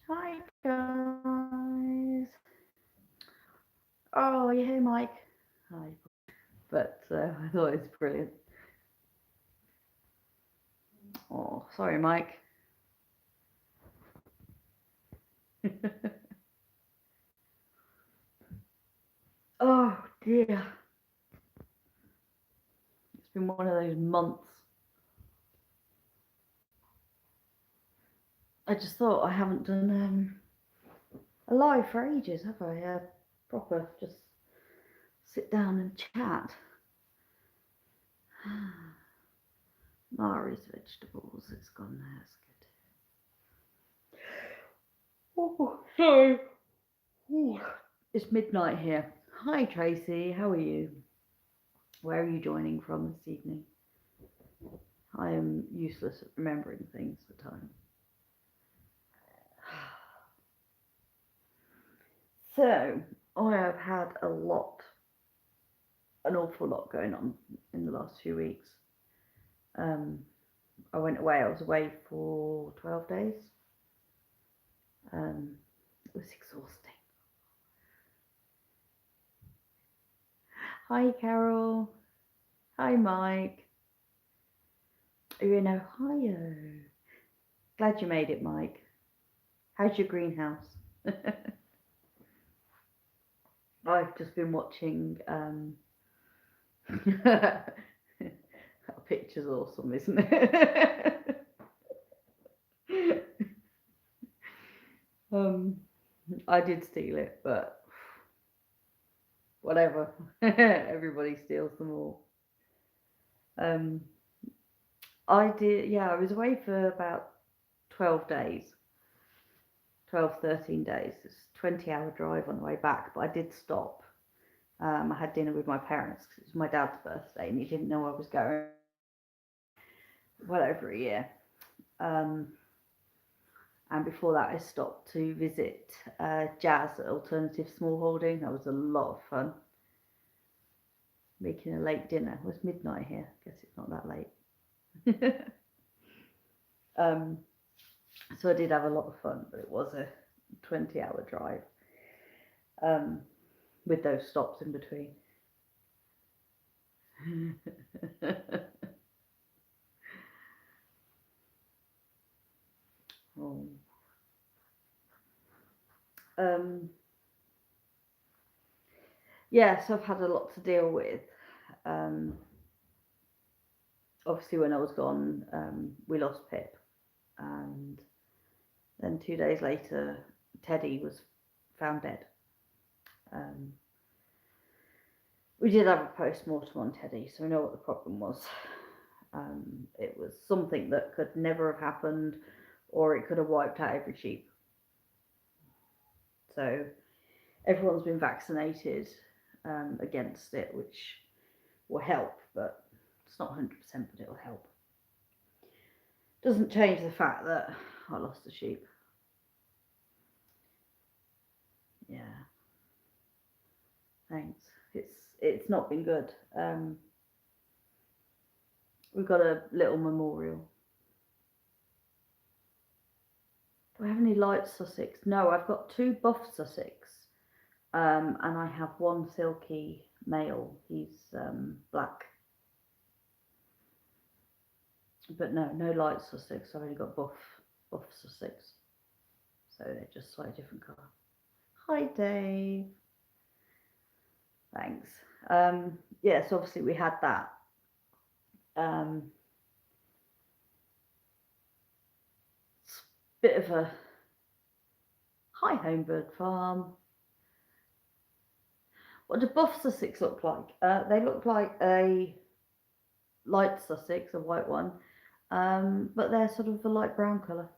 Hi guys. Oh, you hear Mike? Hi. But I thought it was brilliant. Oh, sorry, Mike. Oh dear. It's been one of those months. I just thought I haven't done a live for ages, have I? Proper, just sit down and chat. Mari's vegetables. It's gone there. It's good. Oh, sorry. Ooh. It's midnight here. Hi Tracy, how are you? Where are you joining from this evening? I am useless at remembering things for time. So, I have had an awful lot going on in the last few weeks. Um, I went away, I was away for 12 days. It was exhausting. Hi, Carol. Hi, Mike. Are you in Ohio? Glad you made it, Mike. How's your greenhouse? I've just been watching that picture's awesome, isn't it? um, I did steal it, but whatever. Everybody steals them all. Um, I did, yeah, I was away for about 12 days, 12, 13 days. It's a 20-hour drive on the way back, but I did stop. I had dinner with my parents because it was my dad's birthday and he didn't know I was going well over a year. Um, and before that, I stopped to visit Jazz at Alternative Smallholding. That was a lot of fun. Making a late dinner. It was midnight here. Guess it's not that late. um, so I did have a lot of fun, but it was a 20-hour drive um, with those stops in between. Oh. Um, yes, I've had a lot to deal with. Um, Obviously, when I was gone, we lost Pip, and then 2 days later, Teddy was found dead. Um, we did have a post mortem on Teddy, so we know what the problem was. It was something that could never have happened, or it could have wiped out every sheep. So everyone's been vaccinated against it, which will help, but it's not 100%, but it'll help. Doesn't change the fact that I lost a sheep. Yeah, thanks. It's not been good. We've got a little memorial. Do I have any light Sussex? No, I've got two buff Sussex, and I have one silky male. He's black, but no light Sussex. I've only got buff Sussex, so they're just slightly different colour. Hi, Dave. Thanks. Yes, obviously we had that. Um, Bit of a hi Homebird Farm. What do buff Sussex look like? They look like a light Sussex, a white one, but they're sort of a light brown colour.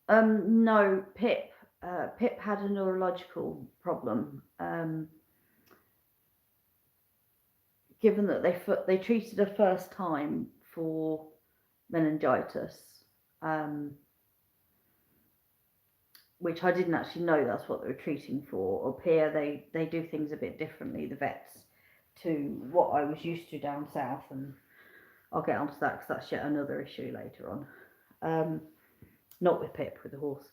No, Pip. Pip had a neurological problem. Given that they treated her first time for meningitis, um, which I didn't actually know that's what they were treating for. Up here, they do things a bit differently, the vets, to what I was used to down south, and I'll get onto that because that's yet another issue later on. Um, not with Pip, with the horse.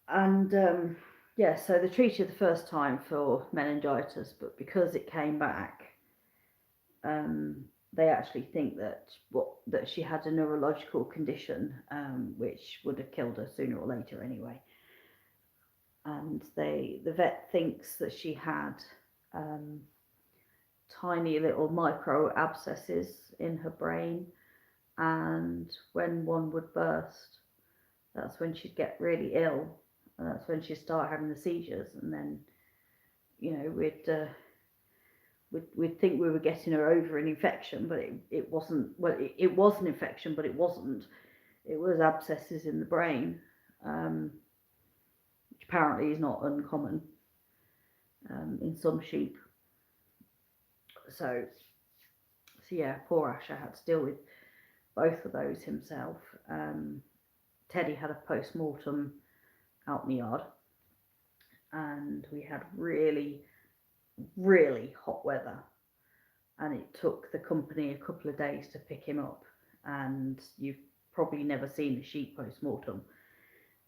And yeah, so they treated the first time for meningitis, but because it came back, they actually think that she had a neurological condition, which would have killed her sooner or later anyway. And the vet thinks that she had um, tiny little micro abscesses in her brain, and when one would burst, that's when she'd get really ill, and that's when she'd start having the seizures, and then we'd think we were getting her over an infection, but it wasn't. Well, it was an infection, but it wasn't. It was abscesses in the brain, which apparently is not uncommon in some sheep. So yeah, poor Asher had to deal with both of those himself. Teddy had a post-mortem out in the yard, and we had really, really hot weather, and it took the company a couple of days to pick him up. And you've probably never seen a sheep post-mortem,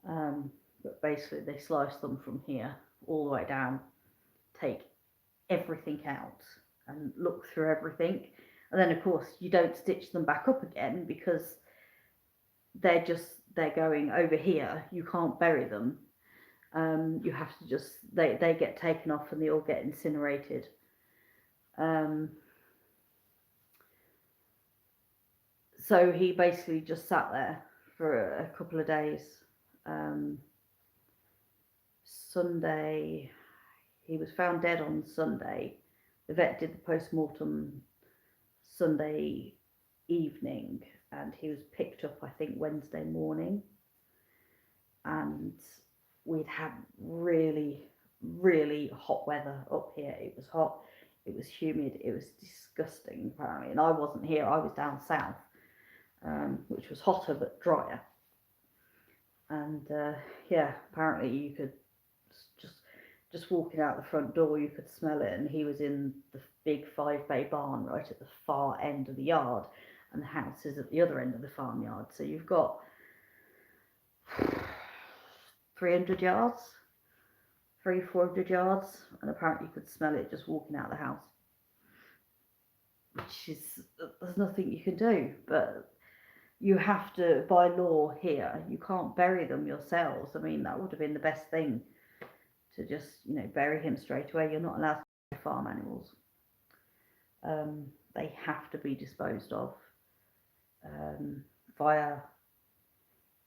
but basically they slice them from here all the way down, take everything out and look through everything, and then of course you don't stitch them back up again because they're going over here. You can't bury them. You have to just they get taken off and they all get incinerated. So he basically just sat there for a couple of days. Sunday, he was found dead on Sunday. The vet did the post-mortem Sunday evening, and he was picked up, I think, Wednesday morning. And we'd had really, really hot weather up here. It was hot, it was humid, it was disgusting, apparently. And I wasn't here, I was down south, which was hotter but drier. And yeah, apparently you could just walking out the front door, you could smell it. And he was in the big 5-bay barn right at the far end of the yard, and the house is at the other end of the farmyard. So you've got 300 yards, 400 yards, and apparently you could smell it just walking out of the house. Which is, there's nothing you can do, but you have to, by law here, you can't bury them yourselves. I mean, that would have been the best thing, to just, bury him straight away. You're not allowed to farm animals. They have to be disposed of via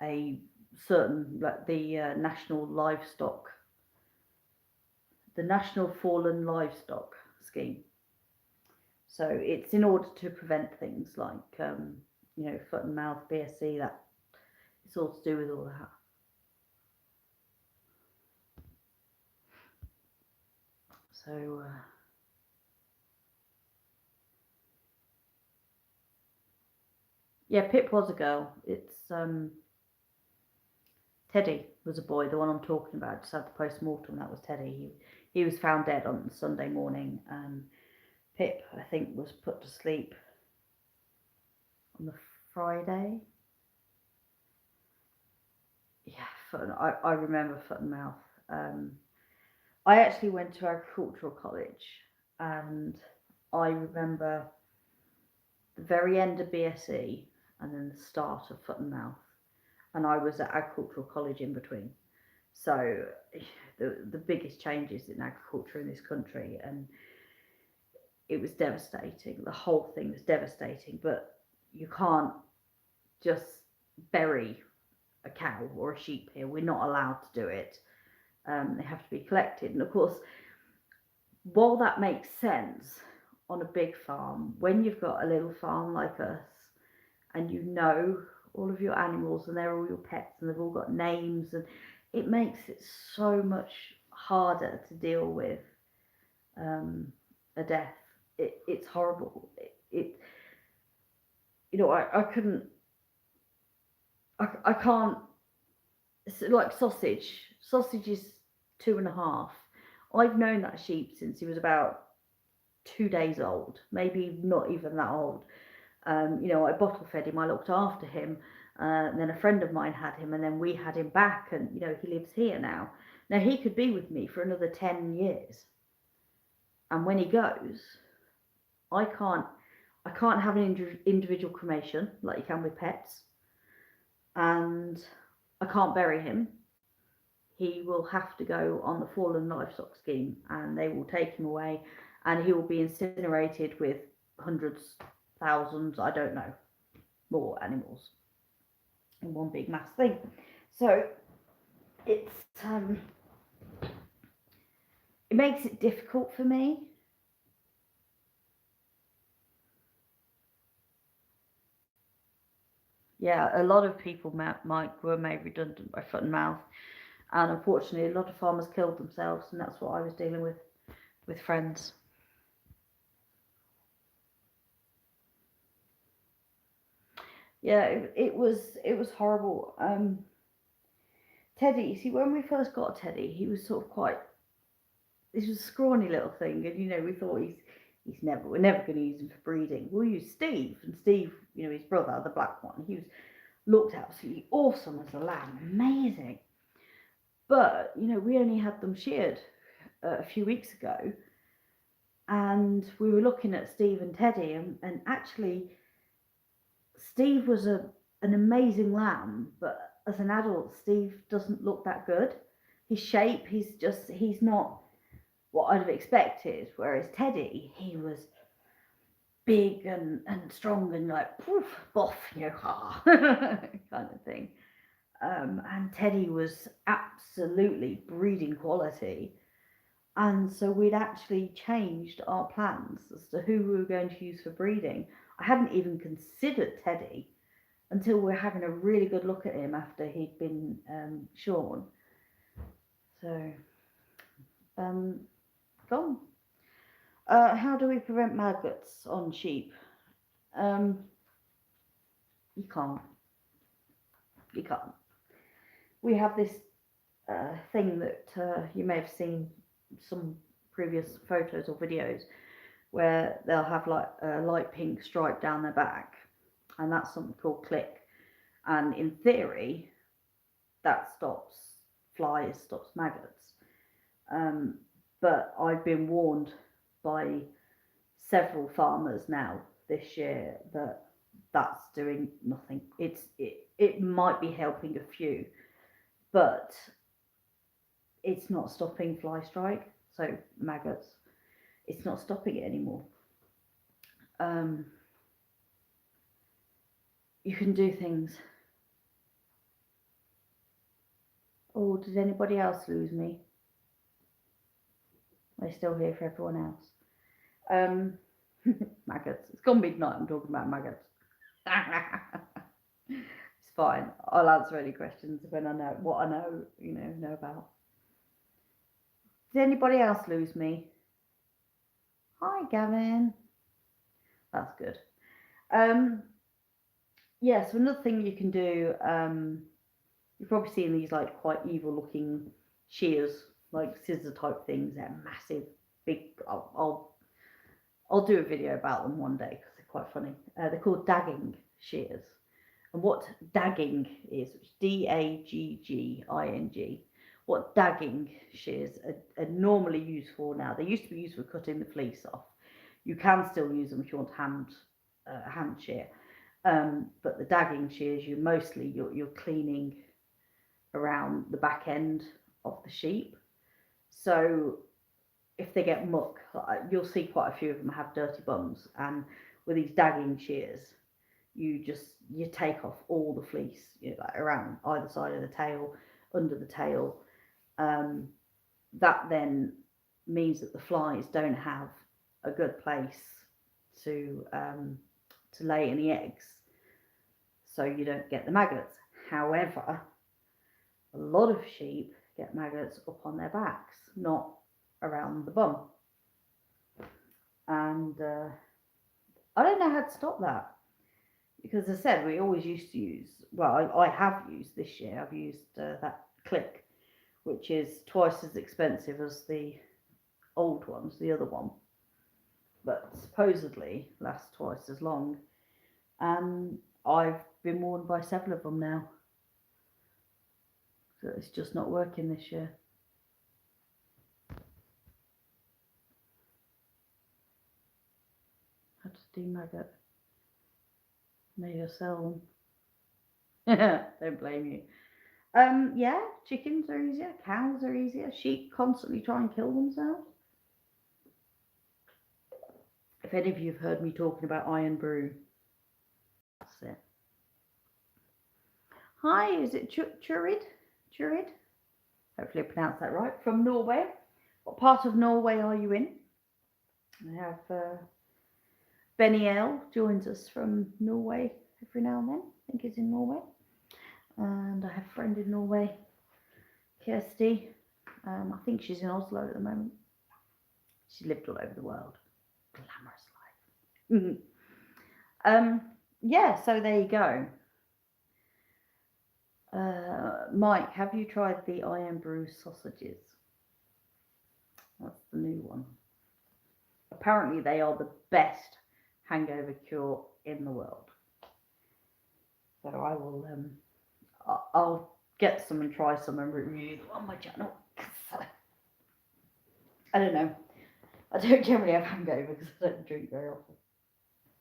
a certain, like the National Fallen Livestock Scheme. So it's in order to prevent things like, foot and mouth, BSE, that it's all to do with all that. So yeah, Pip was a girl. It's Teddy was a boy. The one I'm talking about just had the post-mortem. That was Teddy. He was found dead on Sunday morning. Pip, I think, was put to sleep on the Friday. Yeah, I remember foot and mouth. I actually went to agricultural college, and I remember the very end of BSE and then the start of foot and mouth, and I was at agricultural college in between. So the biggest changes in agriculture in this country, and it was devastating. The whole thing was devastating, but you can't just bury a cow or a sheep here. We're not allowed to do it. They have to be collected. And of course, while that makes sense on a big farm, when you've got a little farm like us, and all of your animals, and they're all your pets, and they've all got names, and it makes it so much harder to deal with a death. It's horrible. I couldn't. I can't. It's like sausage. Sausage is 2.5. I've known that sheep since he was about 2 days old, maybe not even that old. I bottle fed him, I looked after him, And then a friend of mine had him, and then we had him back, and he lives here now. Now he could be with me for another 10 years, and when he goes, I can't I can't have an individual cremation like you can with pets, and I can't bury him. He will have to go on the fallen livestock scheme, and they will take him away, and he will be incinerated with hundreds, thousands, I don't know, more animals in one big mass thing. So it's it makes it difficult for me. Yeah, a lot of people were made redundant by foot and mouth, and unfortunately, a lot of farmers killed themselves, and that's what I was dealing with friends. Yeah, it was horrible. Teddy, you see, when we first got Teddy, he was sort of quite. This was a scrawny little thing, and we thought we're never going to use him for breeding. We'll use Steve, and Steve, his brother, the black one, he was looked absolutely awesome as a lamb, amazing. But we only had them sheared a few weeks ago, and we were looking at Steve and Teddy, and actually Steve was an amazing lamb, but as an adult, Steve doesn't look that good. His shape, he's not what I'd have expected. Whereas Teddy, he was big and strong and like poof, boff, ha, kind of thing. And Teddy was absolutely breeding quality. And so we'd actually changed our plans as to who we were going to use for breeding. I hadn't even considered Teddy until we were having a really good look at him after he'd been shorn. So, gone. How do we prevent maggots on sheep? You can't. You can't. We have this thing that you may have seen some previous photos or videos where they'll have like a light pink stripe down their back, and that's something called click. And in theory, that stops flies, stops maggots. But I've been warned by several farmers now this year that that's doing nothing. It might be helping a few, but it's not stopping fly strike, so maggots. It's not stopping it anymore. You can do things. Oh, did anybody else lose me? I'm still here for everyone else. Maggots. It's gone midnight. I'm talking about maggots. It's fine. I'll answer any questions when I know what I know about. Did anybody else lose me? Hi, Gavin. That's good. Yeah, so another thing you can do, you've probably seen these like quite evil looking shears, like scissor type things. They're massive, big. I'll do a video about them one day because they're quite funny. They're called dagging shears. And what dagging is, Dagging, what dagging shears are normally used for now. They used to be used for cutting the fleece off. You can still use them if you want hand shear. But the dagging shears, you're cleaning around the back end of the sheep. So if they get muck, you'll see quite a few of them have dirty bums, and with these dagging shears, you take off all the fleece, like around either side of the tail, under the tail. That then means that the flies don't have a good place to lay any eggs, so you don't get the maggots. However, a lot of sheep get maggots up on their backs, not around the bum. And I don't know how to stop that, because as I said, we always used to use, well, I have used this year, I've used that click, which is twice as expensive as the old ones, the other one, but supposedly lasts twice as long. And I've been warned by several of them now that it's just not working this year. How to demaggot. Maybe you'll sell them. Don't blame you. Yeah, chickens are easier, cows are easier, sheep constantly try and kill themselves. If any of you have heard me talking about Irn-Bru, that's it. Hi, is it Turid? Turid? Hopefully I pronounced that right. From Norway. What part of Norway are you in? I have Benny L joins us from Norway every now and then. I think he's in Norway. And I have a friend in Norway, Kirsty. I think she's in Oslo at the moment. She lived all over the world. Glamorous life. Yeah, so there you go. Mike, have you tried the Irn-Bru sausages? That's the new one. Apparently they are the best hangover cure in the world. So I will I'll get some and try some and review them on my channel. I don't know. I don't generally have hangover because I don't drink very often.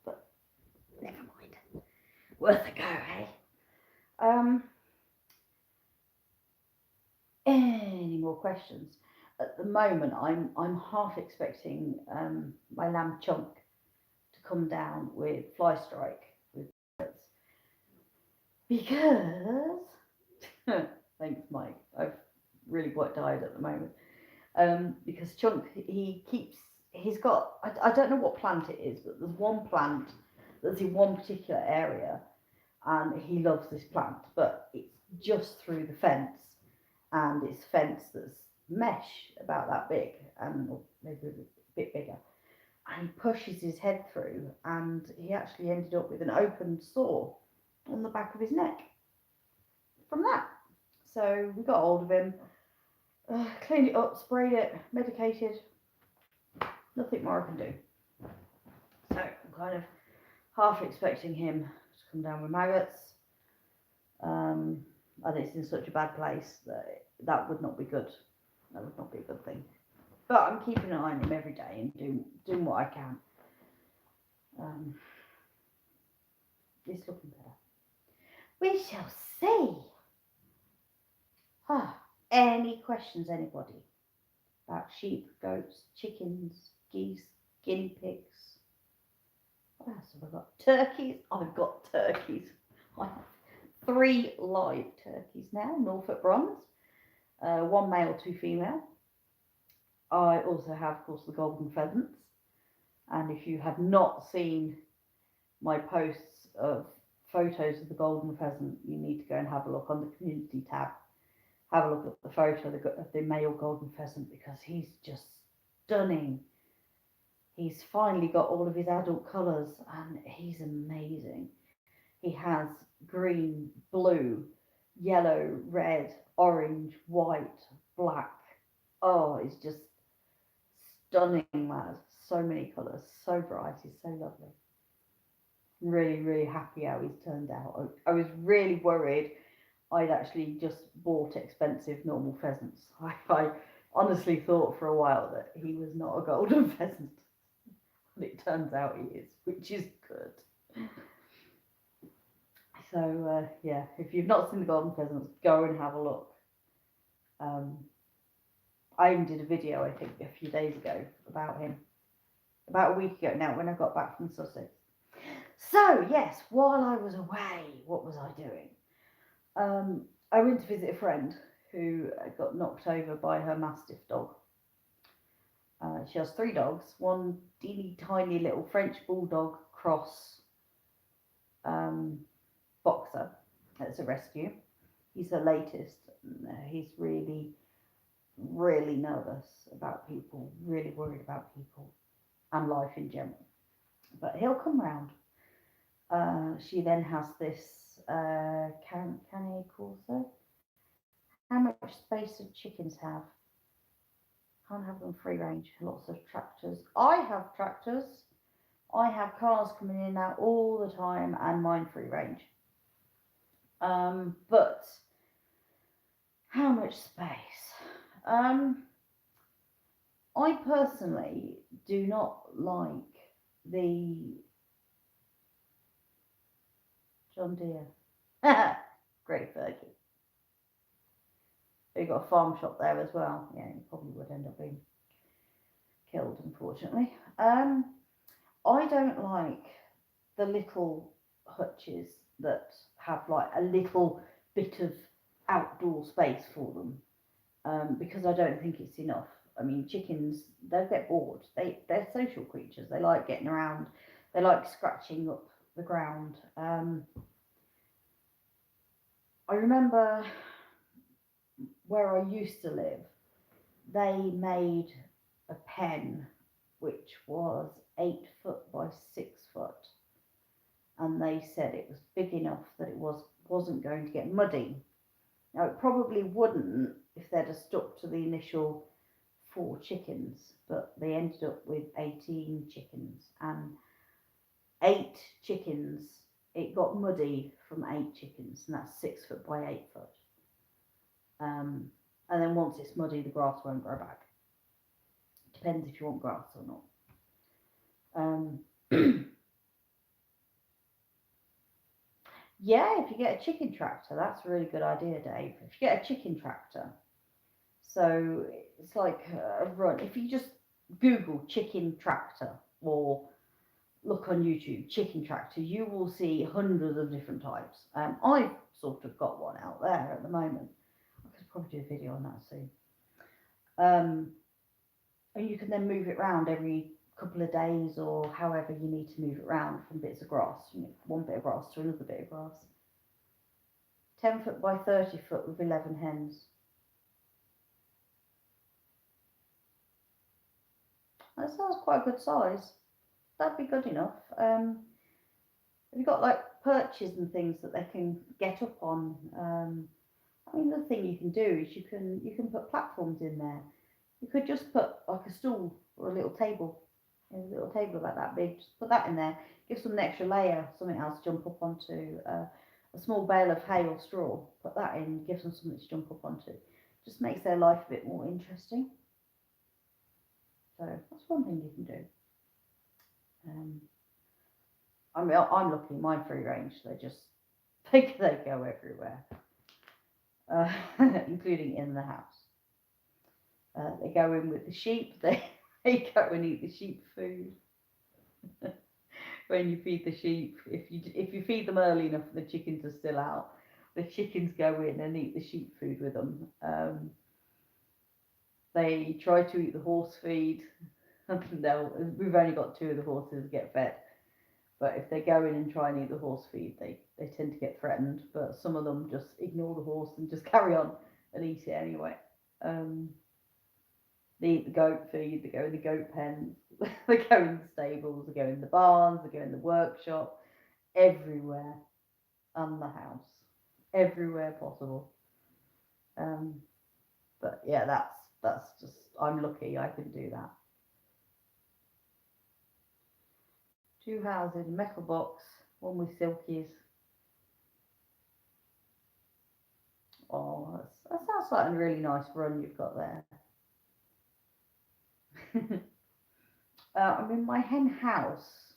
But never mind. Worth a go, eh? Any more questions? At the moment, I'm half expecting my lamb Chunk to come down with fly strike with birds. Because thanks, Mike. I've really quite tired at the moment. Because Chunk, he's got, I don't know what plant it is, but there's one plant that's in one particular area, and he loves this plant, but it's just through the fence, and it's fence that's mesh about that big, and maybe a bit bigger. And he pushes his head through, and he actually ended up with an open sore on the back of his neck from that. So we got hold of him, cleaned it up, sprayed it, medicated. Nothing more I can do. So I'm kind of half expecting him to come down with maggots. And it's in such a bad place that would not be good. That would not be a good thing. But I'm keeping an eye on him every day and doing what I can. It's looking better. We shall see. Any questions, anybody? About sheep, goats, chickens, geese, guinea pigs? What else have I got? Turkeys. I've got turkeys. I have 3 live turkeys now, Norfolk Bronze. 1 male, 2 female. I also have, of course, the golden pheasants. And if you have not seen my posts of photos of the golden pheasant, you need to go and have a look on the community tab. Have a look at the photo of the male golden pheasant, because he's just stunning. He's finally got all of his adult colours, and he's amazing. He has green, blue, yellow, red, orange, white, black. Oh, he's just stunning, lad. So many colours, so bright, he's so lovely. Really, really happy how he's turned out. I was really worried I'd actually just bought expensive normal pheasants. I honestly thought for a while that he was not a golden pheasant. But it turns out he is, which is good. So, yeah, if you've not seen the golden pheasants, go and have a look. I even did a video, I think, a few days ago about him. About a week ago now, when I got back from Sussex. So, yes, while I was away, what was I doing? I went to visit a friend who got knocked over by her Mastiff dog. She has 3 dogs, one teeny tiny little French Bulldog cross boxer. That's a rescue. He's her latest. He's really, really nervous about people, really worried about people and life in general. But he'll come round. She then has this Canet Corso. How much space do chickens have? Can't have them free range. Lots of tractors. I have tractors. I have cars coming in and out all the time, and mine free range. But how much space? I personally do not like the John Deere. Great Fergie. You've got a farm shop there as well. Yeah, you probably would end up being killed, unfortunately. I don't like the little hutches that have like a little bit of outdoor space for them, because I don't think it's enough. I mean, chickens, they'll get bored. They're social creatures. They like getting around. They like scratching up the ground. I remember where I used to live, they made a pen which was 8 foot by 6 foot, and they said it was big enough that it wasn't going to get muddy. Now it probably wouldn't if they'd have stuck to the initial 4 chickens, but they ended up with 18 chickens, and 8 chickens, it got muddy from 8 chickens, and that's 6 foot by 8 foot. And then once it's muddy, the grass won't grow back. Depends if you want grass or not. Yeah, if you get a chicken tractor, that's a really good idea, Dave. If you get a chicken tractor, so it's like a run. If you just Google chicken tractor or look on YouTube chicken tractor, you will see hundreds of different types. I've sort of got one out there at the moment. I could probably do a video on that soon. And you can then move it around every couple of days or however you need to move it around from bits of grass, one bit of grass to another bit of grass. 10 foot by 30 foot with 11 hens. That sounds quite a good size. That'd be good enough. Have you got like perches and things that they can get up on? I mean, the thing you can do is you can put platforms in there. You could just put like a stool or a little table, a little table about that big. Just put that in there. Give them an extra layer, something else to jump up onto. A small bale of hay or straw. Put that in. Give them something to jump up onto. Just makes their life a bit more interesting. So that's one thing you can do. I mean, I'm lucky. Mine free range. They go everywhere, including in the house. They go in with the sheep. They go and eat the sheep food. When you feed the sheep, if you feed them early enough, the chickens are still out. The chickens go in and eat the sheep food with them. They try to eat the horse feed. We've only got 2 of the horses get fed. But if they go in and try and eat the horse feed, they tend to get threatened. But some of them just ignore the horse and just carry on and eat it anyway. They eat the goat feed, they go in the goat pens, they go in the stables, they go in the barns, they go in the workshop, everywhere, and the house, everywhere possible. But yeah, that's just, I'm lucky I can do that. 2 houses, metal box, one with silkies. Oh, that sounds like a really nice run you've got there. I'm in my hen house.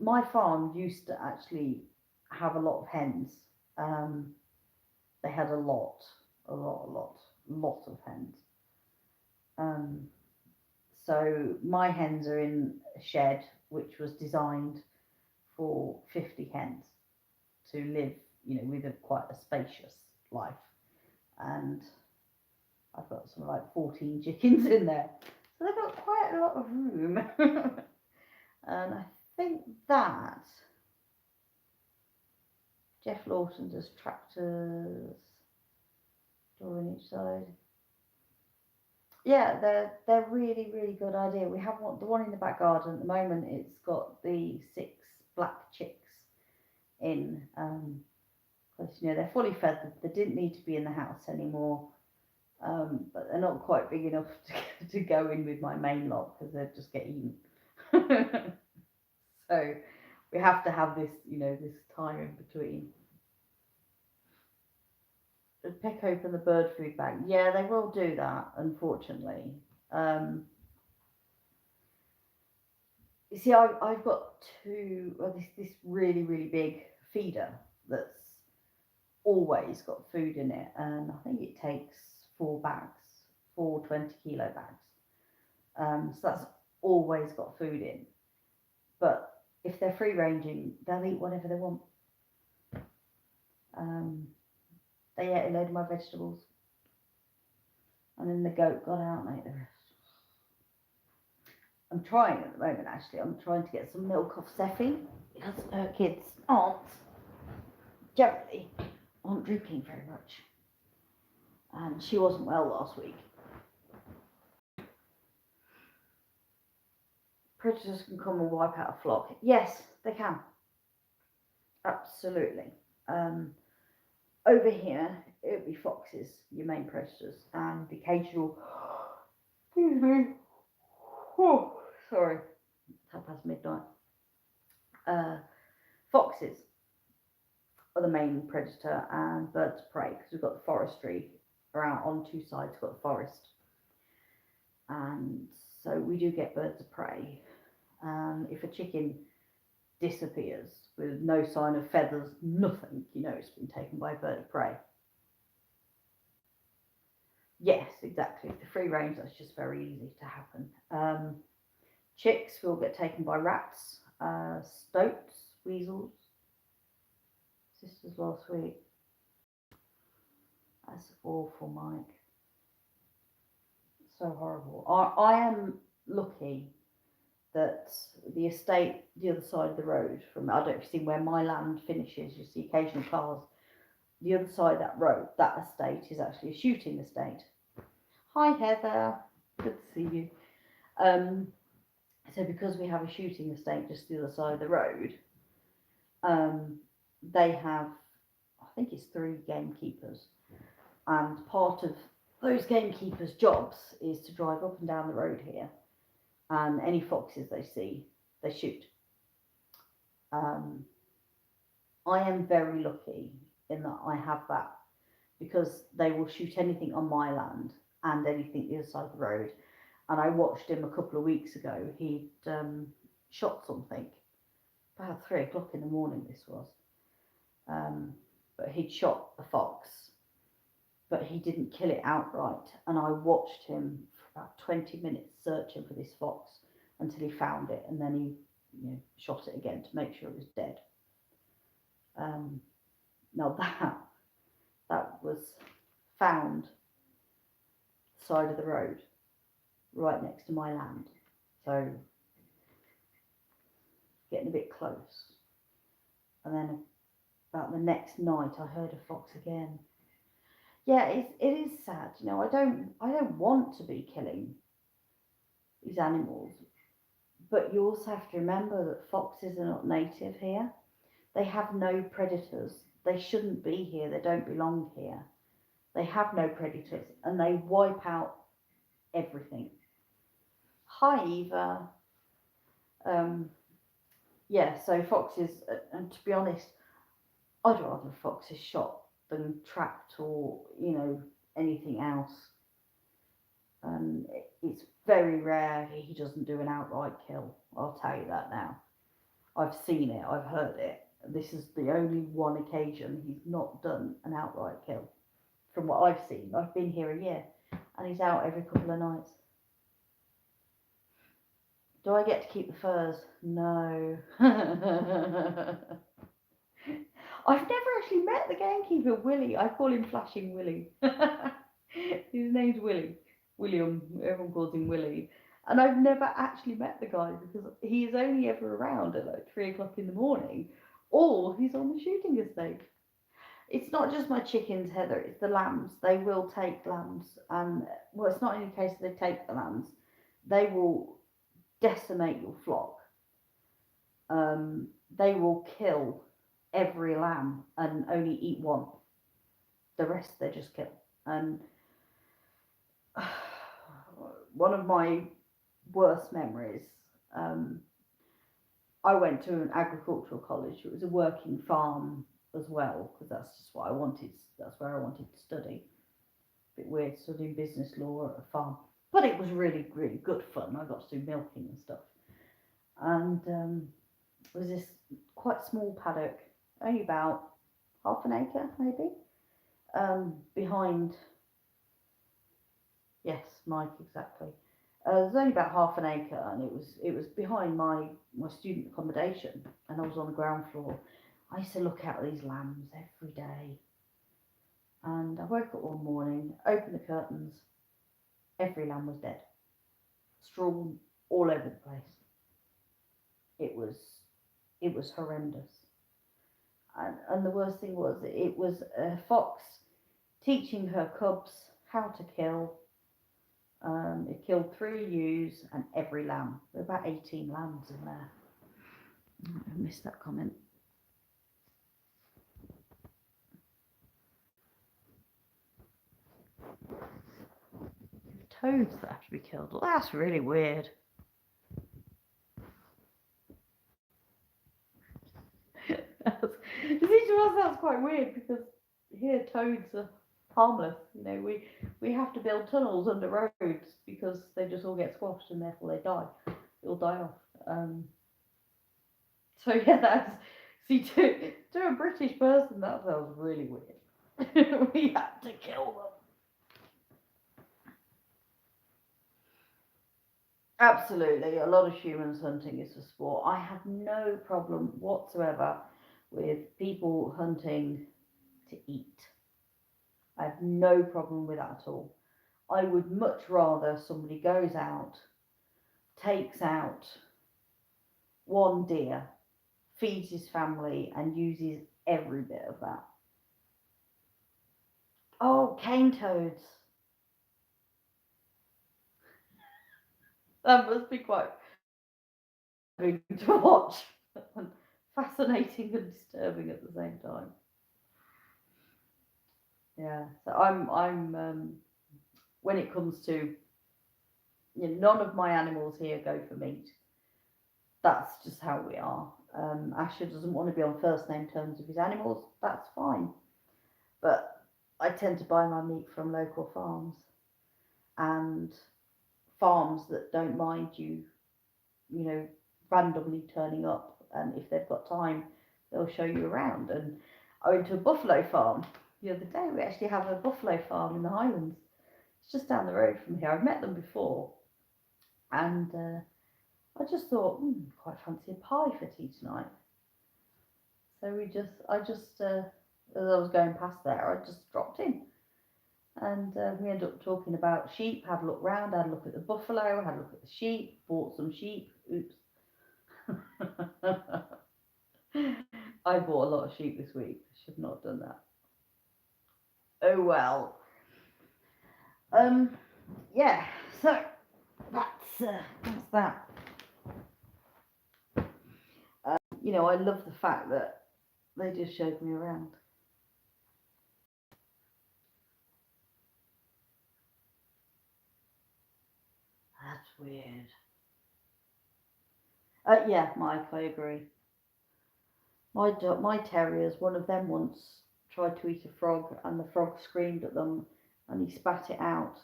My farm used to actually have a lot of hens. They had a lot of hens. So my hens are in a shed which was designed for 50 hens to live, with quite a spacious life. And I've got something like 14 chickens in there. So they've got quite a lot of room. And I think that Jeff Lawson does tractors, door on each side. Yeah, they're really, really good idea. We have the one in the back garden at the moment. It's got the 6 black chicks in, because they're fully feathered. They didn't need to be in the house anymore. But they're not quite big enough to go in with my main lot because they'd just get eaten. So we have to have this, this time in between. Pick open the bird food bag. Yeah, they will do that, unfortunately. Um, you see, I've got this really, really big feeder that's always got food in it, and I think it takes 4 bags, 4 20-kilo bags. So that's always got food in. But if they're free ranging, they'll eat whatever they want. Um, they ate a load of my vegetables, and then the goat got out and ate the rest. I'm trying at the moment, actually. I'm trying to get some milk off Seffi because her kids generally aren't drinking very much, and she wasn't well last week. Predators can come and wipe out a flock. Yes, they can. Absolutely. Um, Over here, it would be foxes, your main predators, and the occasional. Excuse me. Oh, sorry. It's midnight. Uh, Foxes are the main predator, and birds of prey because we've got the forestry around on 2 sides. We've got the forest, and so we do get birds of prey. If a chicken disappears with no sign of feathers, nothing, it's been taken by a bird of prey. Yes, exactly. The free range, that's just very easy to happen. Chicks will get taken by rats, stoats, weasels. Sisters last week. That's awful, Mike. So horrible. I am lucky that the estate, the other side of the road from, I don't know if you've seen where my land finishes, you see occasional cars. The other side of that road, that estate is actually a shooting estate. Hi Heather, good to see you. So because we have a shooting estate just the other side of the road, they have, I think it's 3 gamekeepers, and part of those gamekeepers' jobs is to drive up and down the road here, and any foxes they see, they shoot. Um, I am very lucky in that I have that because they will shoot anything on my land and anything the other side of the road. And I watched him a couple of weeks ago. He'd shot something about 3 o'clock in the morning. This was, but he'd shot a fox, but he didn't kill it outright. And I watched him for about 20 minutes searching for this fox until he found it, and then he shot it again to make sure it was dead. Now that was found side of the road, right next to my land. So getting a bit close. And then about the next night, I heard a fox again. Yeah, it is sad. I don't want to be killing these animals, but you also have to remember that foxes are not native here. They have no predators. They shouldn't be here. They don't belong here. They have no predators, and they wipe out everything. Hi, Eva. Um, yeah, so foxes, and to be honest, I'd rather a fox is shot than trapped or, anything else. It's very rare he doesn't do an outright kill. I'll tell you that now. I've seen it, I've heard it. This is the only one occasion he's not done an outright kill. From what I've seen, I've been here a year, and he's out every couple of nights. Do I get to keep the furs? No. I've never actually met the gamekeeper, Willie. I call him Flashing Willie. His name's Willie. William, everyone calls him Willie. And I've never actually met the guy because he is only ever around at like 3 o'clock in the morning, or he's on the shooting estate. It's not just my chickens, Heather, it's the lambs. They will take lambs, and well, it's not any case they take the lambs, they will decimate your flock. They will kill every lamb and only eat one. The rest they just kill. And one of my worst memories. Um, I went to an agricultural college. It was a working farm as well, because that's just what I wanted. That's where I wanted to study. A bit weird studying business law at a farm, but it was really, really good fun. I got to do milking and stuff. And it was this quite small paddock, only about half an acre maybe, behind, yes, Mike, exactly. It was only about half an acre, and it was behind my student accommodation, and I was on the ground floor. I used to look out at these lambs every day, and I woke up one morning, opened the curtains, every lamb was dead, strewn all over the place. It was it was horrendous, and the worst thing was it was a fox teaching her cubs how to kill. It killed three ewes and every lamb. There were about 18 lambs in there. I missed that comment. Toads that have to be killed. Well, that's really weird. See, to us that's quite weird because here toads are harmless. We have to build tunnels under roads because they just all get squashed and therefore they die. They all die off. So yeah, that's, see, to a British person that sounds really weird. We have to kill them. Absolutely, a lot of humans hunting is for sport. I have no problem whatsoever with people hunting to eat. I have no problem with that at all. I would much rather somebody goes out, takes out one deer, feeds his family, and uses every bit of that. Oh, cane toads. That must be quite moving to watch and fascinating and disturbing at the same time. Yeah, so I'm when it comes to, none of my animals here go for meat. That's just how we are. Asher doesn't want to be on first name terms with his animals. That's fine, but I tend to buy my meat from local farms and farms that don't mind you, you know, randomly turning up, and if they've got time, they'll show you around. And I went to a buffalo farm the other day. We actually have a buffalo farm in the Highlands. It's just down the road from here. I've met them before, and I just thought, quite fancy a pie for tea tonight. So I just, as I was going past there, I just dropped in, and we ended up talking about sheep. Had a look round, had a look at the buffalo, had a look at the sheep, bought some sheep. Oops. I bought a lot of sheep this week. Should not have done that. Oh well. Um, yeah. So that's that. I love the fact that they just showed me around. That's weird. Yeah, Mike, I agree. My terriers, one of them once tried to eat a frog, and the frog screamed at them, and he spat it out.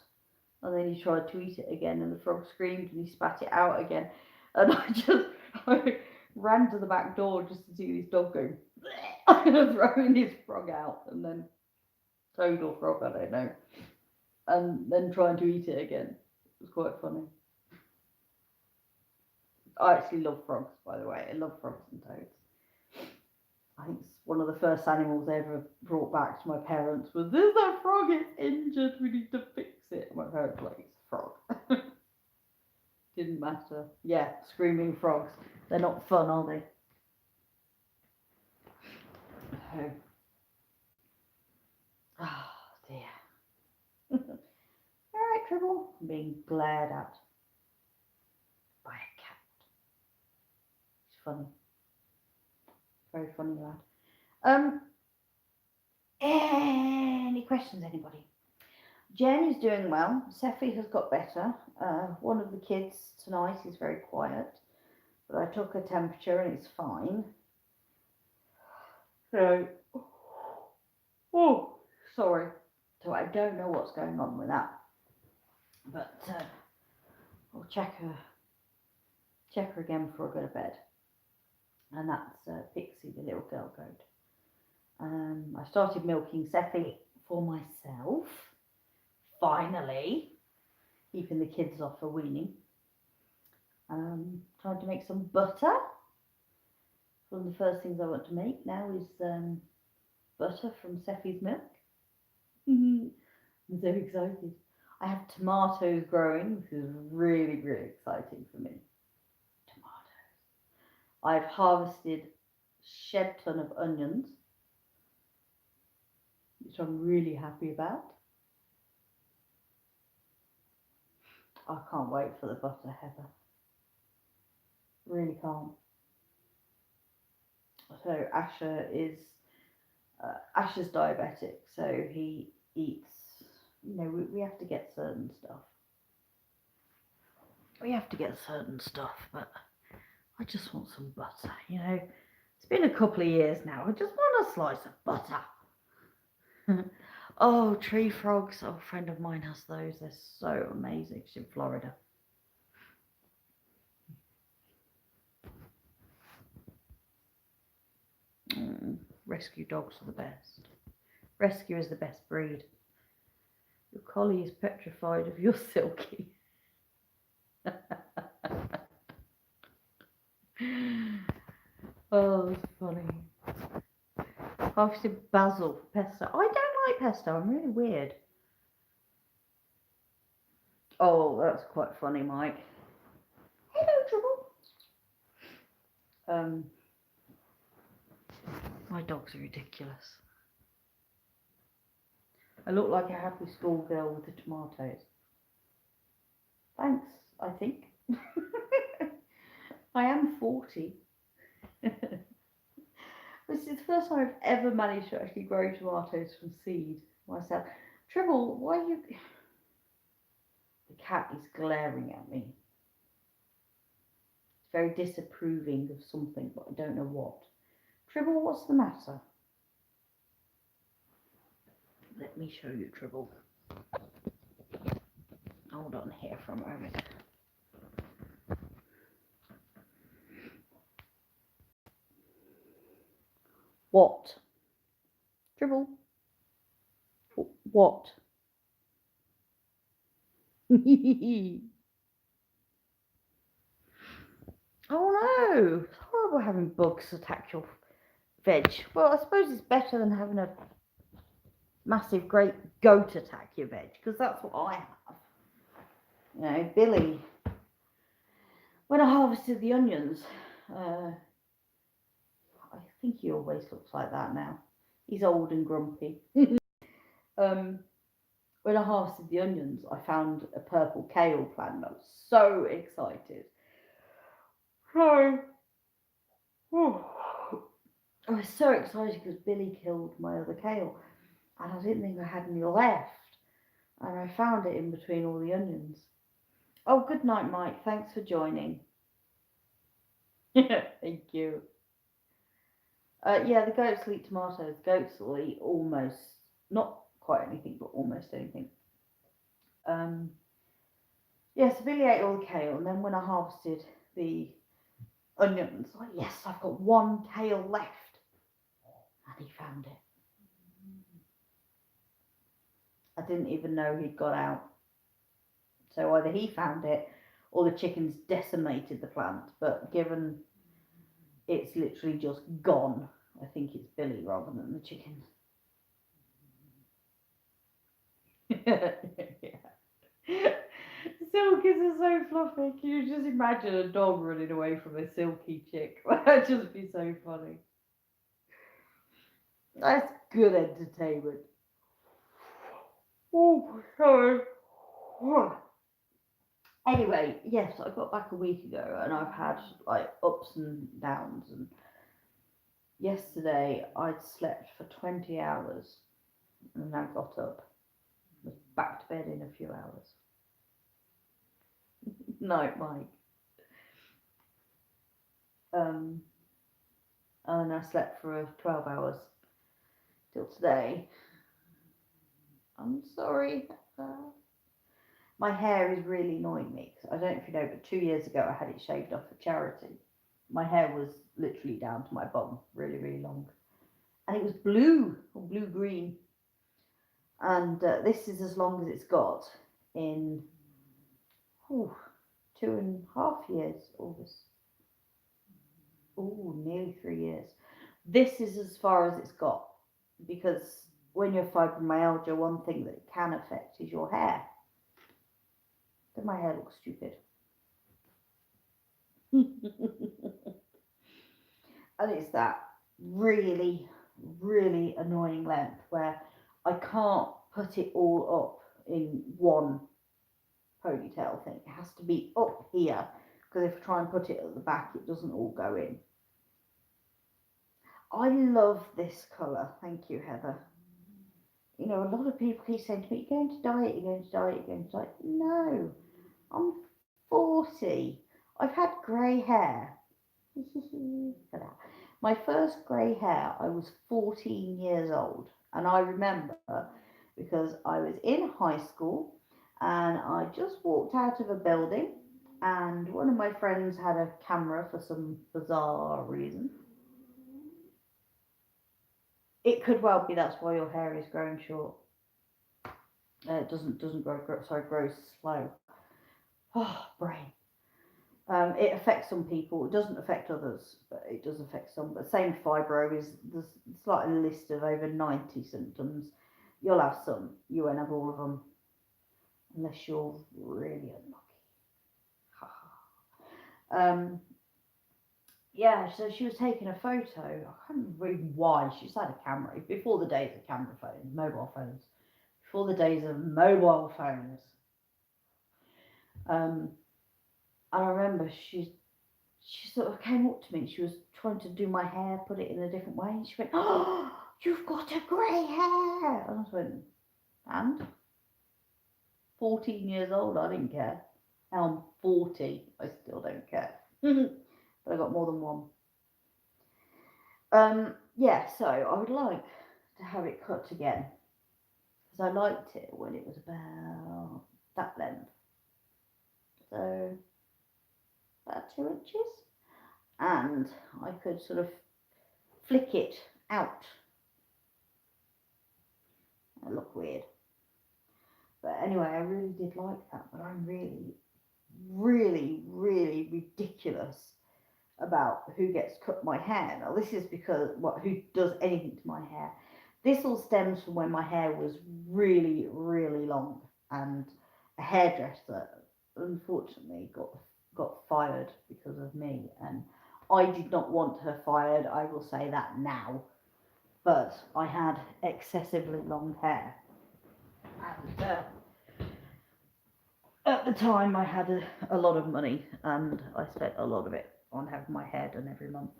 And then he tried to eat it again, and the frog screamed, and he spat it out again. And I ran to the back door just to see this dog go throwing his frog out, and then toad or frog, I don't know, and then trying to eat it again. It was quite funny. I actually love frogs, by the way. I love frogs and toads. I think it's one of the first animals I ever brought back to my parents was, "There's a frog, it's injured, we need to fix it." And my parents were like, "It's a frog." Didn't matter. Yeah, screaming frogs. They're not fun, are they? Oh, oh dear. Alright, Tribble. I'm being glared at by a cat. It's funny. Very funny lad. Any questions, anybody? Jen is doing well. Seffi has got better. One of the kids tonight is very quiet, but I took her temperature and it's fine. So, oh, sorry. So I don't know what's going on with that, but I'll check her again before I go to bed. And that's Pixie, the little girl goat. I started milking Seffi for myself, finally, keeping the kids off for weaning. Trying to make some butter. One of the first things I want to make now is butter from Seffi's milk. I'm so excited. I have tomatoes growing, which is really, really exciting for me. Tomatoes. I've harvested shed ton of onions, which I'm really happy about. I can't wait for the butter, Heather. Really can't. So Asher's diabetic, so he eats. We have to get certain stuff. But I just want some butter. It's been a couple of years now. I just want a slice of butter. Oh, tree frogs. Oh, a friend of mine has those. They're so amazing. She's in Florida. Rescue dogs are the best. Rescue is the best breed. Your collie is petrified of your Silky. Oh, it's funny. I've said basil for pesto. I don't like pesto. I'm really weird. Oh, that's quite funny, Mike. Hello, Trouble. My dogs are ridiculous. I look like a happy schoolgirl with the tomatoes. Thanks, I think. I am 40. This is the first time I've ever managed to actually grow tomatoes from seed myself. Tribble, why are you... The cat is glaring at me. It's very disapproving of something, but I don't know what. Tribble, what's the matter? Let me show you, Tribble. Hold on here for a moment. What? Tribble? What? Oh no! It's horrible having bugs attack your veg. Well, I suppose it's better than having a massive great goat attack your veg, because that's what I have. Billy, when I harvested the onions, I think he always looks like that now. He's old and grumpy. When I harvested the onions, I found a purple kale plant. I was so excited. I was so excited because Billy killed my other kale, and I didn't think I had any left. And I found it in between all the onions. Oh, good night, Mike. Thanks for joining. Thank you. Yeah, the goats will eat tomatoes. Goats will eat almost, not quite anything, but almost anything. Yes, Billy ate all the kale, and then when I harvested the onions, like, yes, I've got one kale left, and he found it. I didn't even know he'd got out. So either he found it, or the chickens decimated the plant. But given it's literally just gone, I think it's Billy rather than the chickens. Yeah. Silkies are so fluffy. Can you just imagine a dog running away from a silky chick? That'd just be so funny. That's good entertainment. Oh, sorry. Anyway, yes, I got back a week ago, and I've had like ups and downs. And yesterday I'd slept for 20 hours, and I got up. back to bed in a few hours. Night, Mike. Um, and I slept for 12 hours till today. I'm sorry. My hair is really annoying me. 'Cause I don't know if you know, but 2 years ago I had it shaved off for charity. My hair was literally down to my bum, really, really long. And it was blue or blue green. And this is as long as it's got in ooh, 2.5 years, August. Oh, nearly 3 years. This is as far as it's got because when you're fibromyalgia, one thing that it can affect is your hair. Does my hair look stupid? And it's that really, really annoying length where I can't put it all up in one ponytail thing. It has to be up here because if I try and put it at the back, it doesn't all go in. I love this colour. Thank you, Heather. You know, a lot of people keep saying to me, "You're going to diet, you're going to diet, you're going to diet." No, I'm 40. I've had grey hair. My first grey hair, I was 14 years old. And I remember because I was in high school and I just walked out of a building and one of my friends had a camera for some bizarre reason. It could well be that's why your hair is growing short. It doesn't grows slow. Oh, brain. It affects some people. It doesn't affect others, but it does affect some. But same fibro is it's like a list of over 90 symptoms. You'll have some. You won't have all of them unless you're really unlucky. um, yeah. So she was taking a photo. I can't remember even why. She just had a camera before the days of camera phones, mobile phones. Before the days of mobile phones. Um, and I remember she sort of came up to me. She was trying to do my hair, put it in a different way. And she went, "Oh, you've got a grey hair." And I just went, and 14 years old, I didn't care. Now I'm 40, I still don't care. But I got more than one. Yeah, so I would like to have it cut again because I liked it when it was about that length. So about 2 inches. And I could sort of flick it out. It looked weird. But anyway, I really did like that. But I'm really, really, really ridiculous about who gets cut my hair. Now, this is because, who does anything to my hair. This all stems from when my hair was really, really long. And a hairdresser, unfortunately, got fired because of me. And I did not want her fired, I will say that now. But I had excessively long hair. And at the time, I had a lot of money and I spent a lot of it on having my hair done every month.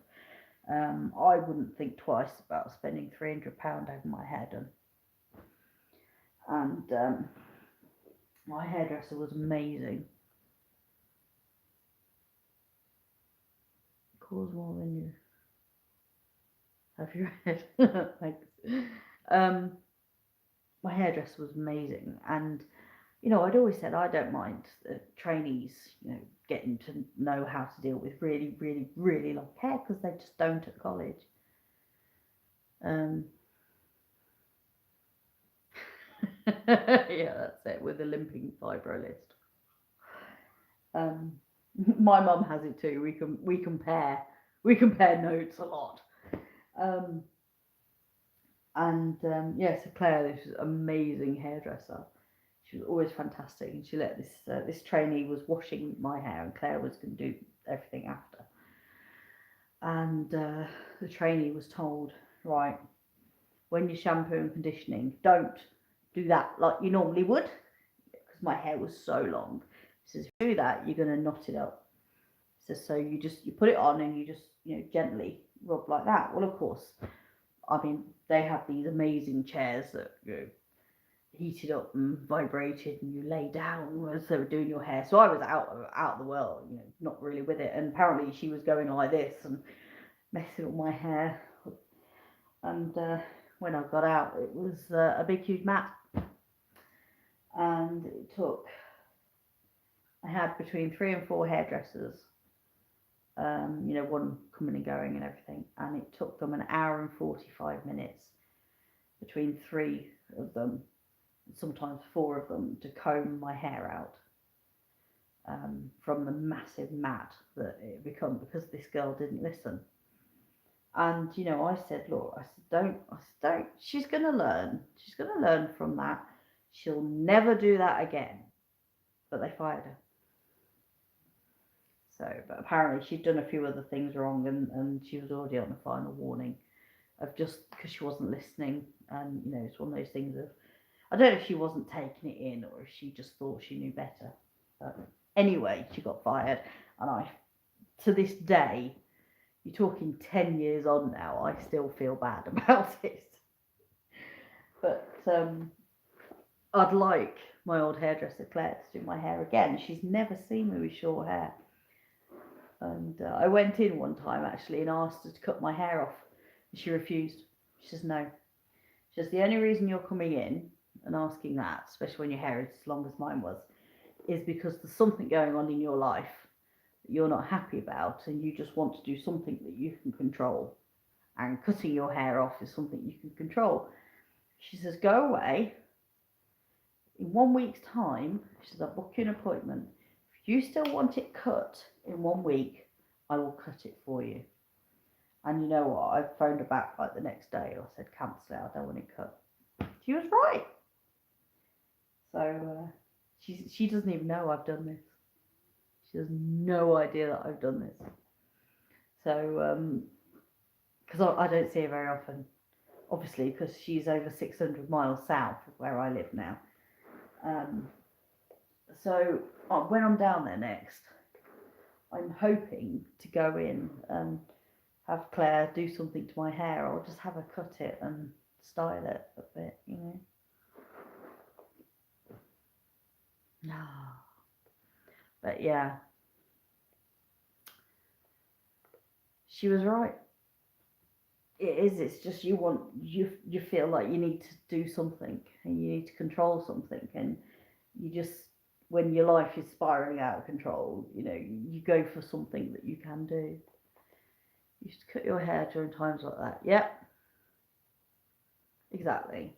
I wouldn't think twice about spending £300 having my hair done. And my hairdresser was amazing. Cause more than you. Have you read? Thanks. My hairdresser was amazing, and I'd always said I don't mind trainees, getting to know how to deal with really, really, really long hair because they just don't at college. Yeah, that's it with the limping fibro list. My mum has it too. We compare notes a lot. So Claire, this amazing hairdresser. She was always fantastic, and she let this trainee was washing my hair, and Claire was going to do everything after. And the trainee was told, right, when you're shampoo and conditioning, don't do that like you normally would, because my hair was so long. She says, if you do that, you're going to knot it up. She says, so you put it on and you just gently rub like that. Well, of course, I mean, they have these amazing chairs that heated up and vibrated, and you lay down as they were doing your hair. So I was out of the world, not really with it. And apparently she was going like this and messing with my hair. And when I got out, it was a big, huge mat. And I had between 3 and 4 hairdressers, one coming and going and everything. And it took them an hour and 45 minutes between 3 of them, sometimes 4 of them, to comb my hair out from the massive mat that it had become, because this girl didn't listen. And I said, look, don't, she's going to learn. She's going to learn from that. She'll never do that again. But they fired her. So, but apparently she'd done a few other things wrong, and she was already on the final warning of, just because she wasn't listening. And it's one of those things of, I don't know if she wasn't taking it in or if she just thought she knew better. But anyway, she got fired, and to this day, you're talking 10 years on now, I still feel bad about it. But I'd like my old hairdresser Claire to do my hair again. She's never seen me with short hair. And I went in one time actually and asked her to cut my hair off. And she refused. She says no. She says the only reason you're coming in and asking that, especially when your hair is as long as mine was, is because there's something going on in your life that you're not happy about, and you just want to do something that you can control. And cutting your hair off is something you can control. She says, go away. In 1 week's time, she says, I'll book you an appointment. If you still want it cut in 1 week, I will cut it for you. And you know what? I phoned her back like the next day. I said, cancel it, I don't want it cut. She was right. So she doesn't even know I've done this. She has no idea that I've done this. So, because I don't see her very often, obviously, because she's over 600 miles south of where I live now. So when I'm down there next, I'm hoping to go in and have Claire do something to my hair, or just have her cut it and style it a bit, No. But yeah, she was right. It is. It's just you feel like you need to do something, and you need to control something, and you just, when your life is spiraling out of control, you go for something that you can do. You should cut your hair during times like that. Yep. Exactly.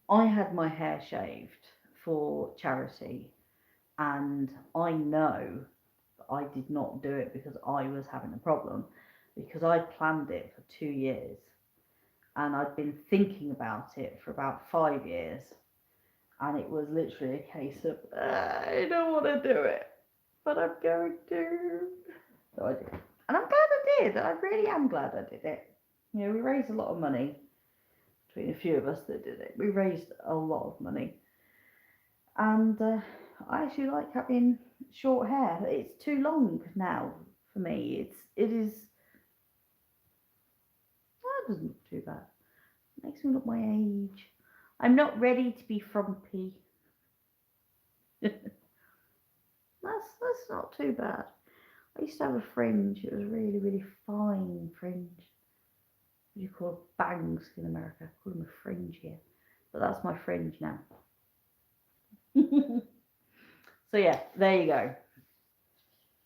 I had my hair shaved for charity, and I know that I did not do it because I was having a problem, because I planned it for 2 years, and I'd been thinking about it for about 5 years, and it was literally a case of, I don't want to do it, but I'm going to. So I did. And I'm glad I did. I really am glad I did it. We raised a lot of money between a few of us that did it. We raised a lot of money. And I actually like having short hair. It's too long now for me. It is. That doesn't look too bad. It makes me look my age. I'm not ready to be frumpy. That's not too bad. I used to have a fringe. It was really, really fine fringe. What do you call bangs in America? I call them a fringe here. But that's my fringe now. So yeah, there you go.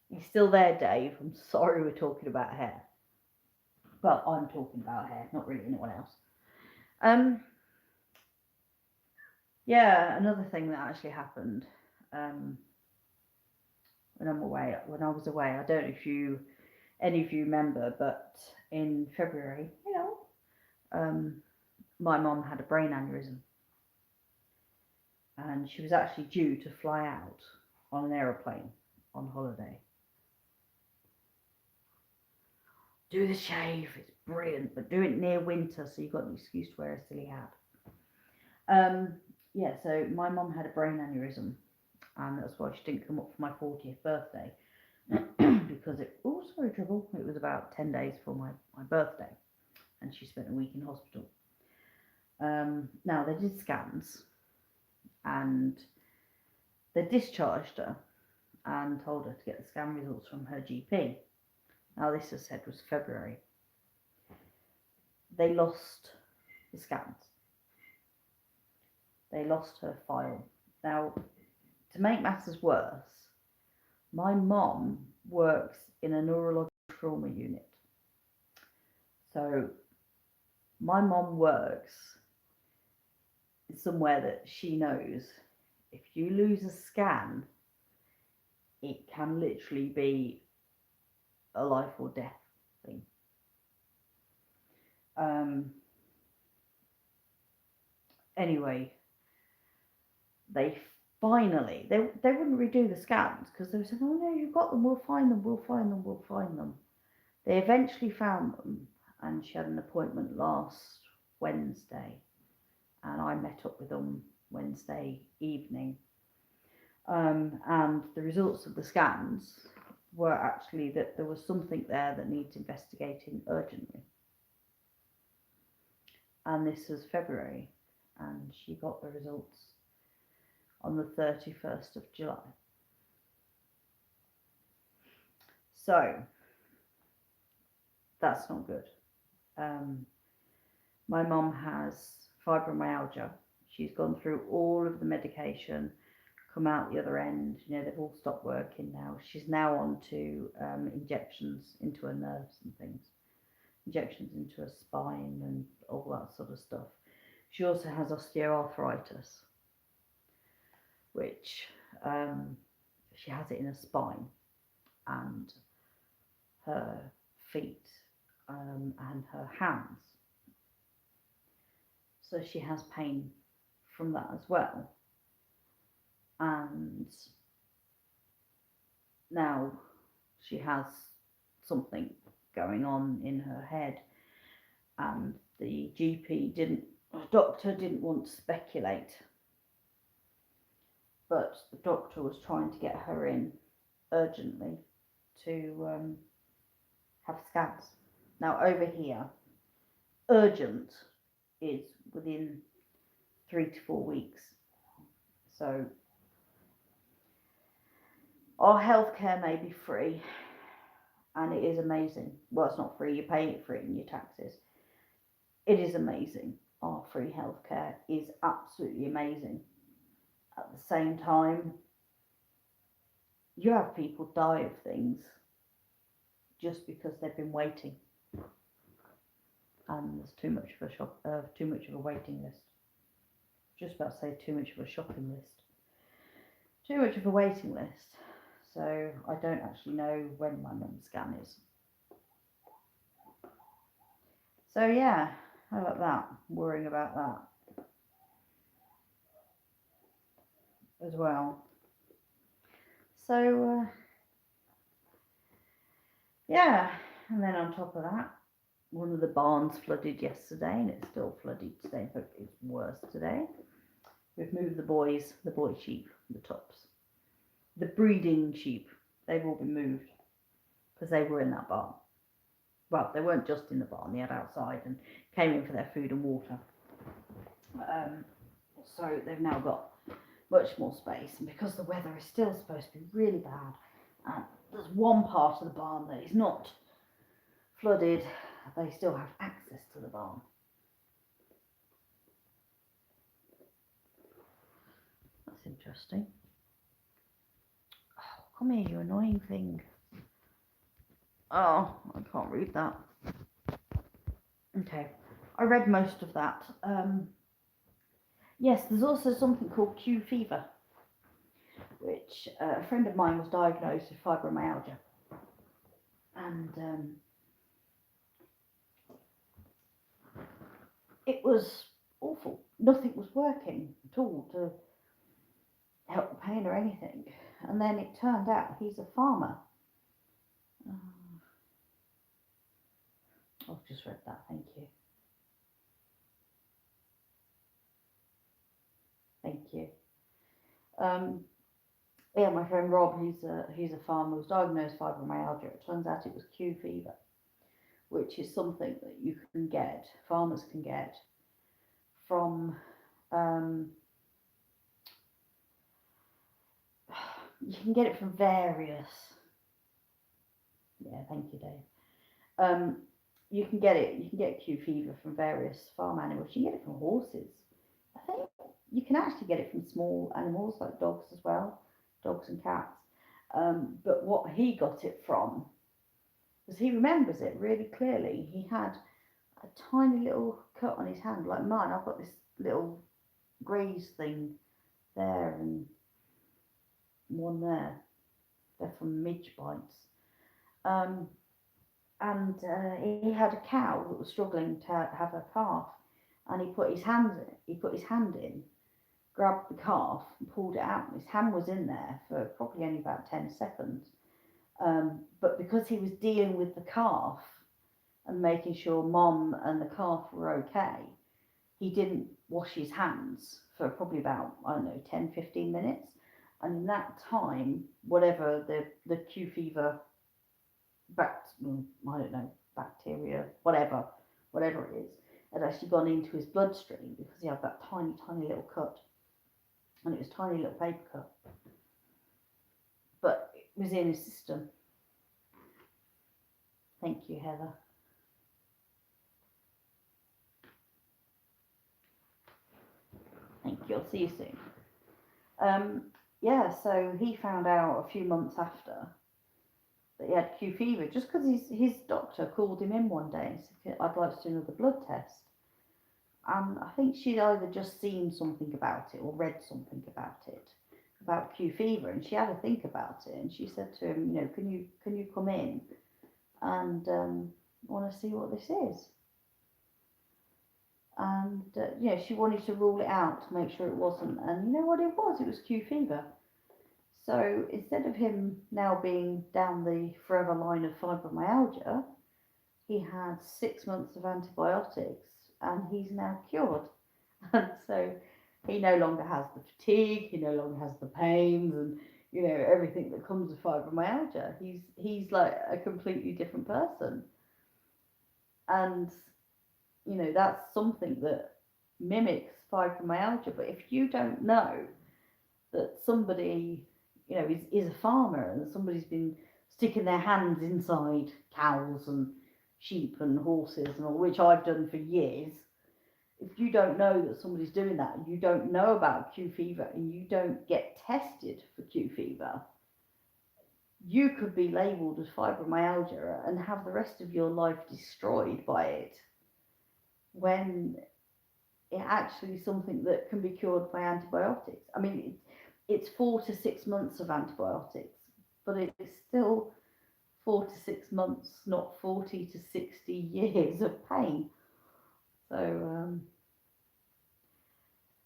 You're still there, Dave. I'm sorry we're talking about hair. Well, I'm talking about hair, not really anyone else. Yeah, another thing that actually happened when I was away, I don't know if any of you remember, but in February, my mum had a brain aneurysm, and she was actually due to fly out on an aeroplane on holiday. Do the shave, it's brilliant, but do it near winter so you've got an excuse to wear a silly hat. Yeah, so my mum had a brain aneurysm, and that's why she didn't come up for my 40th birthday. Because it was about 10 days before my birthday, and she spent a week in hospital. Now they did scans and they discharged her and told her to get the scan results from her GP. Now this, as said, was February. They lost the scans. They lost her file. Now, to make matters worse, my mom works in a neurological trauma unit. So my mom works somewhere that she knows if you lose a scan, it can literally be a life or death thing. Anyway, they finally, they wouldn't redo the scans because they said, oh no, you've got them, we'll find them, we'll find them, we'll find them. They eventually found them, and she had an appointment last Wednesday, and I met up with them Wednesday evening. And the results of the scans were actually that there was something there that needs investigating urgently. And this was February, and she got the results on the 31st of July. So that's not good. My mum has fibromyalgia. She's gone through all of the medication, come out the other end. You know, they've all stopped working now. She's now on to injections into her nerves and things, injections into her spine and all that sort of stuff. She also has osteoarthritis, which she has it in her spine and her feet and her hands. So she has pain from that as well. And now she has something going on in her head, and the doctor didn't want to speculate, but the doctor was trying to get her in urgently to have scans. Now over here, urgent is within 3 to 4 weeks. So our healthcare may be free, and it is amazing. Well, it's not free, you're paying it for it in your taxes. It is amazing. Our free healthcare is absolutely amazing. At the same time, you have people die of things just because they've been waiting, and there's too much of a waiting list. Just about to say too much of a shopping list. Too much of a waiting list. So I don't actually know when my mum's scan is. So yeah, how about that? Worrying about that as well. So yeah, and then on top of that, one of the barns flooded yesterday, and it's still flooded today. In fact, it's worse today. We've moved the boy sheep, the tops. The breeding sheep, they've all been moved because they were in that barn. Well, they weren't just in the barn, they had outside and came in for their food and water. So they've now got much more space, and because the weather is still supposed to be really bad, and there's one part of the barn that is not flooded, they still have access to the barn. That's interesting. Oh, come here, you annoying thing. Oh, I can't read that. Okay, I read most of that. Yes, there's also something called Q fever, which a friend of mine was diagnosed with fibromyalgia. And it was awful. Nothing was working at all to help the pain or anything. And then it turned out he's a farmer. I've just read that, thank you. Thank you. Yeah, my friend Rob, he's a farmer, was diagnosed with fibromyalgia. It turns out it was Q fever, which is something that you can get, farmers can get from you can get it from various. Yeah, thank you, Dave. Um, you can get it. You can get Q fever from various farm animals. You can get it from horses. I think you can actually get it from small animals like dogs as well, dogs and cats. But what he got it from was he remembers it really clearly. He had a tiny little cut on his hand, like mine. I've got this little graze thing there and one there. They're from midge bites. Um, and he had a cow that was struggling to have a calf, and he put his hand in, grabbed the calf and pulled it out. His hand was in there for probably only about 10 seconds. But because he was dealing with the calf and making sure mom and the calf were okay, he didn't wash his hands for probably about, I don't know, 10, 15 minutes. And in that time, whatever the Q fever, I don't know, bacteria, whatever it is, had actually gone into his bloodstream because he had that tiny, tiny little cut. And it was a tiny little paper cut. But it was in his system. Thank you, Heather. Thank you. I'll see you soon. Yeah, so he found out a few months after that he had Q fever just because his doctor called him in one day and said, I'd like to do another blood test. And I think she'd either just seen something about it or read something about it, about Q fever, and she had to think about it. And she said to him, can you come in and want to see what this is? And she wanted to rule it out to make sure it wasn't. And you know what it was? It was Q fever. So instead of him now being down the forever line of fibromyalgia, he had 6 months of antibiotics and he's now cured. And so he no longer has the fatigue, he no longer has the pains and everything that comes with fibromyalgia. He's like a completely different person. And that's something that mimics fibromyalgia. But if you don't know that somebody is a farmer and somebody's been sticking their hands inside cows and sheep and horses and all, which I've done for years, if you don't know that somebody's doing that, and you don't know about Q fever, and you don't get tested for Q fever, you could be labelled as fibromyalgia and have the rest of your life destroyed by it, when it actually is something that can be cured by antibiotics. I mean, it's 4 to 6 months of antibiotics, but it's still 4 to 6 months, not 40 to 60 years of pain. So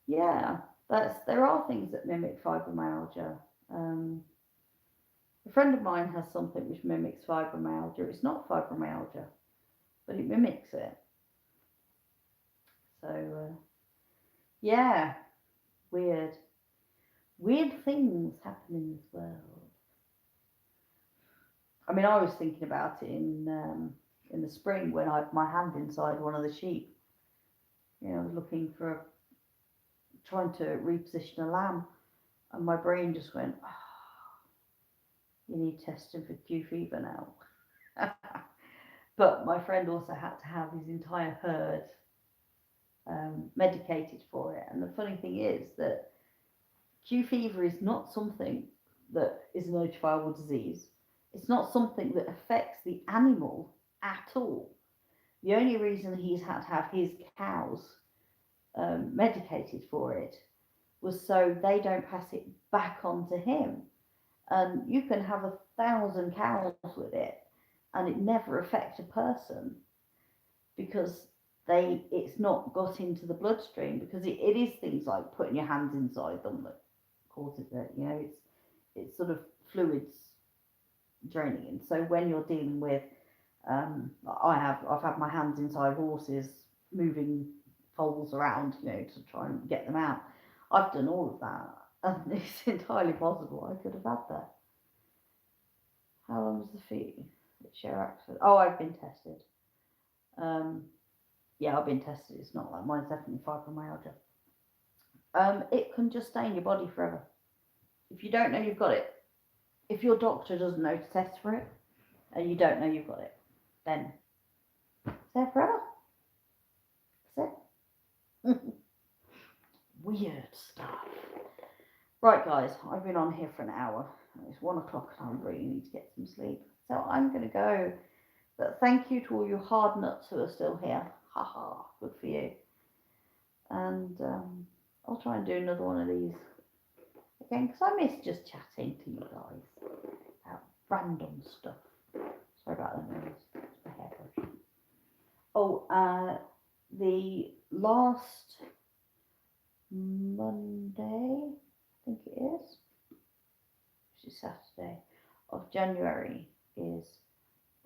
yeah, there are things that mimic fibromyalgia. A friend of mine has something which mimics fibromyalgia. It's not fibromyalgia, but it mimics it. So yeah, weird things happen in this world. I mean, I was thinking about it in the spring when I had my hand inside one of the sheep. I was trying to reposition a lamb, and my brain just went, oh, you need testing for Q fever now. But my friend also had to have his entire herd medicated for it. And the funny thing is that Q fever is not something that is a notifiable disease. It's not something that affects the animal at all. The only reason he's had to have his cows medicated for it was so they don't pass it back on to him. And you can have 1,000 cows with it and it never affect a person because it's not got into the bloodstream, because it is things like putting your hands inside them that causes it. It's sort of fluids draining. And so when you're dealing with I've had my hands inside horses moving foals around, to try and get them out. I've done all of that, and it's entirely possible I could have had that. How long was the fee? Share access. Oh, I've been tested. Yeah, I've been tested. It's not like mine's definitely fibromyalgia. It can just stay in your body forever. If you don't know you've got it, if your doctor doesn't know to test for it, and you don't know you've got it, then it's there forever. That's it. Weird stuff. Right, guys, I've been on here for an hour. It's 1 o'clock and I really need to get some sleep. So I'm going to go. But thank you to all you hard nuts who are still here. Haha, good for you. And I'll try and do another one of these again because I miss just chatting to you guys about random stuff. Sorry about that noise. It's my hairbrush. Oh, the last Monday, I think it is, which is Saturday, of January is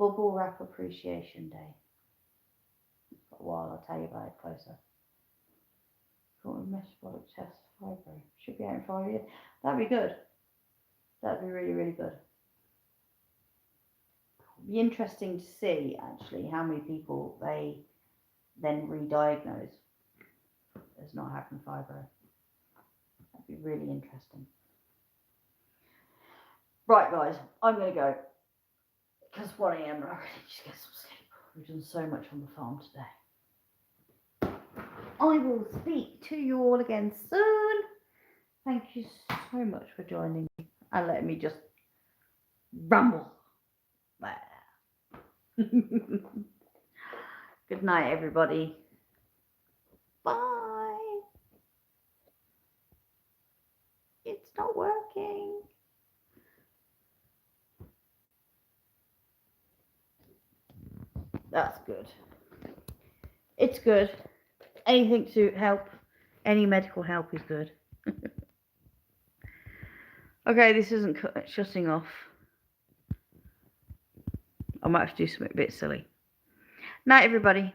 Bubble Wrap Appreciation Day. Got a while, I'll tell you about it closer. Metabolic test fibro. Should be out in 5 years. That'd be good. That'd be really, really good. It'd be interesting to see actually how many people they then re-diagnose as not having fibro. That'd be really interesting. Right, guys, I'm going to go because 1 a.m. and I really need to get some sleep. We've done so much on the farm today. I will speak to you all again soon. Thank you so much for joining me and letting me just ramble there. Good night, everybody. Bye. It's not working. That's good. It's good. Anything to help, any medical help is good. Okay, this isn't shutting off. I might have to do something a bit silly. Night, everybody.